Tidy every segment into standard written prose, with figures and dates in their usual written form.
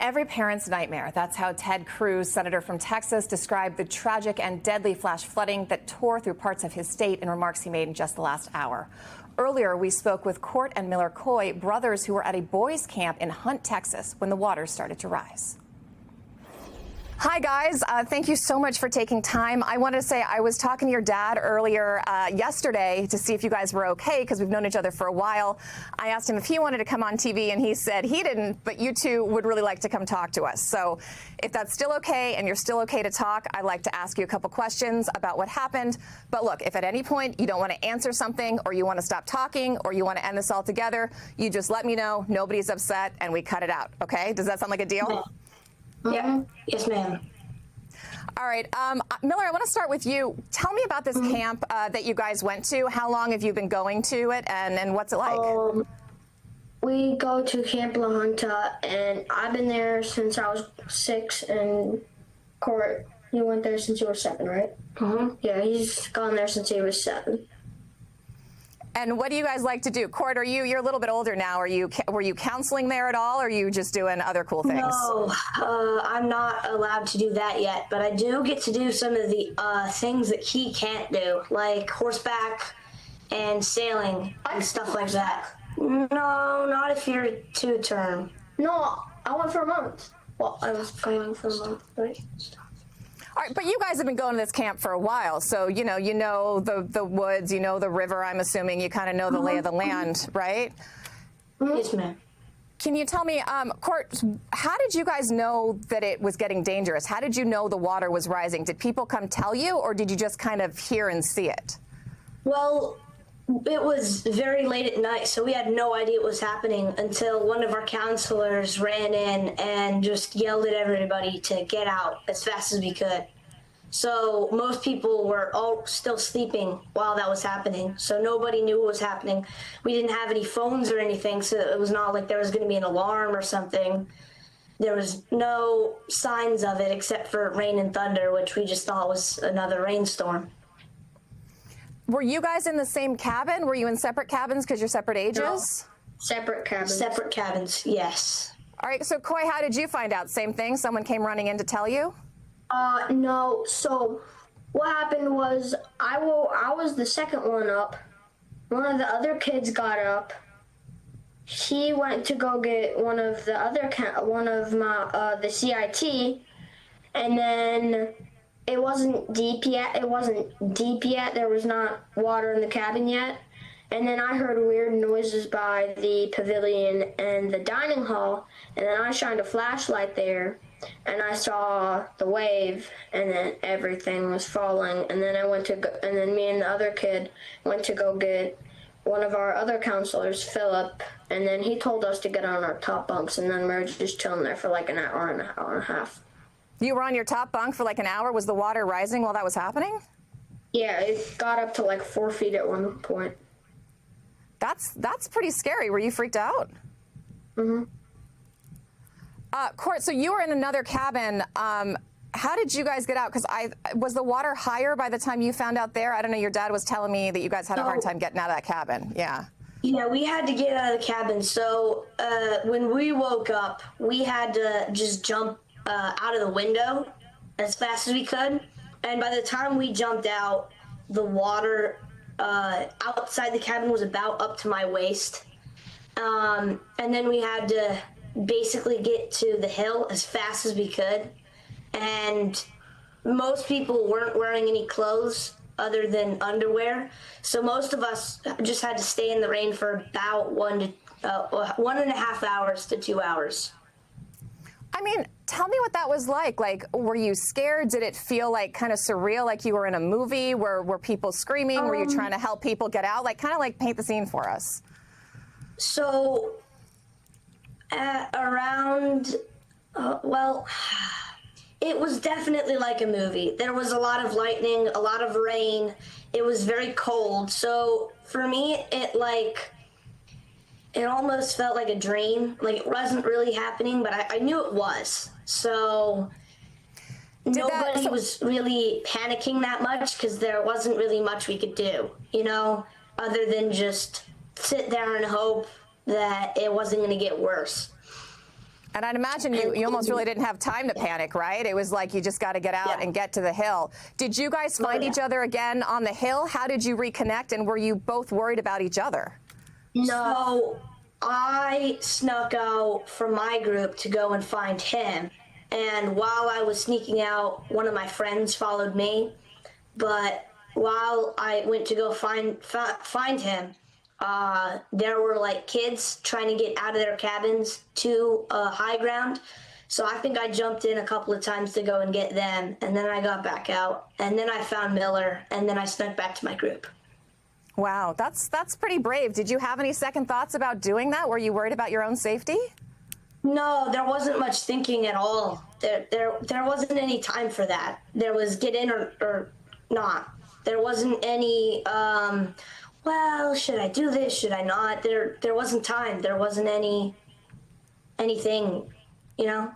every parent's nightmare. That's how Ted Cruz, senator from Texas, described the tragic and deadly flash flooding that tore through parts of his state in remarks he made in just the last hour. Earlier, we spoke with Court and Miller Coy, brothers who were at a boys' camp in Hunt, Texas, when the waters started to rise. Hi, guys. Thank you so much for taking time. I wanted to say I was talking to your dad earlier yesterday to see if you guys were okay, because we've known each other for a while. I asked him if he wanted to come on TV, and he said he didn't, but you two would really like to come talk to us. So if that's still okay and you're still okay to talk, I'd like to ask you a couple questions about what happened. But look, if at any point you don't want to answer something, or you want to stop talking, or you want to end this all together, you just let me know. Nobody's upset, and we cut it out. Okay? Does that sound like a deal? No. Yeah. Yes, ma'am. All right. Miller, I want to start with you. Tell me about this camp that you guys went to. How long have you been going to it, and what's it like? We go to Camp La Junta, and I've been there since I was 6, and Court, you went there since you were 7, right? Yeah, he's gone there since he was 7. And what do you guys like to do? Court, you're a little bit older now. Were you counseling there at all, or are you just doing other cool things? No, I'm not allowed to do that yet, but I do get to do some of the things that he can't do, like horseback and sailing and stuff like that. No, not if you're 2-term. No, I went for a month. Well, I was going for a month, right? All right, but you guys have been going to this camp for a while, so you know the woods, you know the river. I'm assuming you kind of know the lay of the land, right? Yes, ma'am. Can you tell me, Court, how did you guys know that it was getting dangerous? How did you know the water was rising? Did people come tell you, or did you just kind of hear and see it? Well, it was very late at night, so we had no idea what was happening until one of our counselors ran in and just yelled at everybody to get out as fast as we could. So most people were all still sleeping while that was happening, so nobody knew what was happening. We didn't have any phones or anything, so it was not like there was going to be an alarm or something. There was no signs of it except for rain and thunder, which we just thought was another rainstorm. Were you guys in the same cabin? Were you in separate cabins because you're separate ages? No. Separate cabins. Separate cabins, yes. All right, so Coy, how did you find out? Same thing? Someone came running in to tell you? No. So what happened was I was the second one up. One of the other kids got up. He went to go get one of the CIT, and then it wasn't deep yet. There was not water in the cabin yet. And then I heard weird noises by the pavilion and the dining hall. And then I shined a flashlight there, and I saw the wave, and then everything was falling. And then and then me and the other kid went to go get one of our other counselors, Philip, and then he told us to get on our top bunks, and then we were just chilling there for like an hour and a half. You were on your top bunk for like an hour? Was the water rising while that was happening? Yeah, it got up to like 4 feet at one point. That's pretty scary. Were you freaked out? Court, so you were in another cabin. How did you guys get out? Because was the water higher by the time you found out there? I don't know. Your dad was telling me that you guys had a hard time getting out of that cabin. Yeah. Yeah, we had to get out of the cabin. So when we woke up, we had to just jump out of the window as fast as we could. And by the time we jumped out, the water outside the cabin was about up to my waist. And then we had to basically get to the hill as fast as we could. And most people weren't wearing any clothes other than underwear. So most of us just had to stay in the rain for about 1.5 hours to 2 hours. I mean, tell me what that was like. Like, were you scared? Did it feel like kind of surreal, like you were in a movie? Were people screaming? Were you trying to help people get out? Like, kind of like paint the scene for us. So, it was definitely like a movie. There was a lot of lightning, a lot of rain. It was very cold. So for me, it almost felt like a dream. Like it wasn't really happening, but I knew it was. So nobody was really panicking that much because there wasn't really much we could do, other than just sit there and hope that it wasn't going to get worse. And I'd imagine you almost really didn't have time to panic, right? It was like you just got to get out and get to the hill. Did you guys find each other again on the hill? How did you reconnect, and were you both worried about each other? No, I snuck out from my group to go and find him. And while I was sneaking out, one of my friends followed me. But while I went to go find him, there were like kids trying to get out of their cabins to high ground. So I think I jumped in a couple of times to go and get them, and then I got back out, and then I found Miller, and then I snuck back to my group. Wow, that's pretty brave. Did you have any second thoughts about doing that? Were you worried about your own safety? No, there wasn't much thinking at all. There wasn't any time for that. There was get in or not. There wasn't any, well, should I do this? Should I not? There wasn't time. There wasn't anything, you know?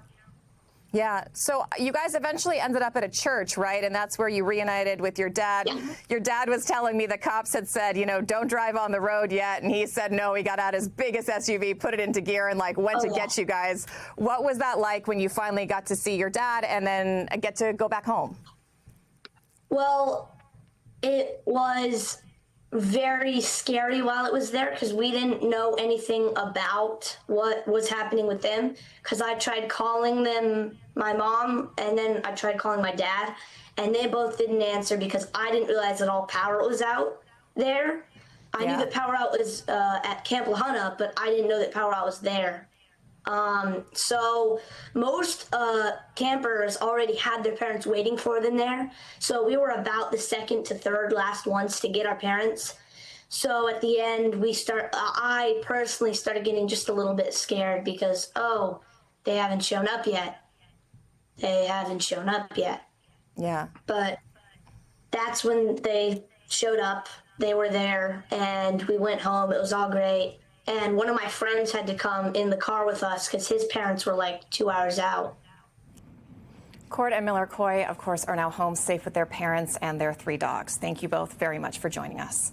Yeah. So you guys eventually ended up at a church, right? And that's where you reunited with your dad. Yeah. Your dad was telling me the cops had said, you know, don't drive on the road yet. And he said, no, he got out his biggest SUV, put it into gear, and like went to get you guys. What was that like when you finally got to see your dad and then get to go back home? Well, it was very scary while it was there because we didn't know anything about what was happening with them, because I tried calling them, my mom, and then I tried calling my dad, and they both didn't answer because I didn't realize that all power was out there. I knew that power out was at Camp Lahana, but I didn't know that power out was there. So most campers already had their parents waiting for them there. So we were about the second to third last ones to get our parents. So at the end, I personally started getting just a little bit scared because, oh, they haven't shown up yet. They haven't shown up yet. Yeah. But that's when they showed up. They were there, and we went home. It was all great. And one of my friends had to come in the car with us because his parents were like 2 hours out. Court and Miller Coy, of course, are now home safe with their parents and their 3 dogs. Thank you both very much for joining us.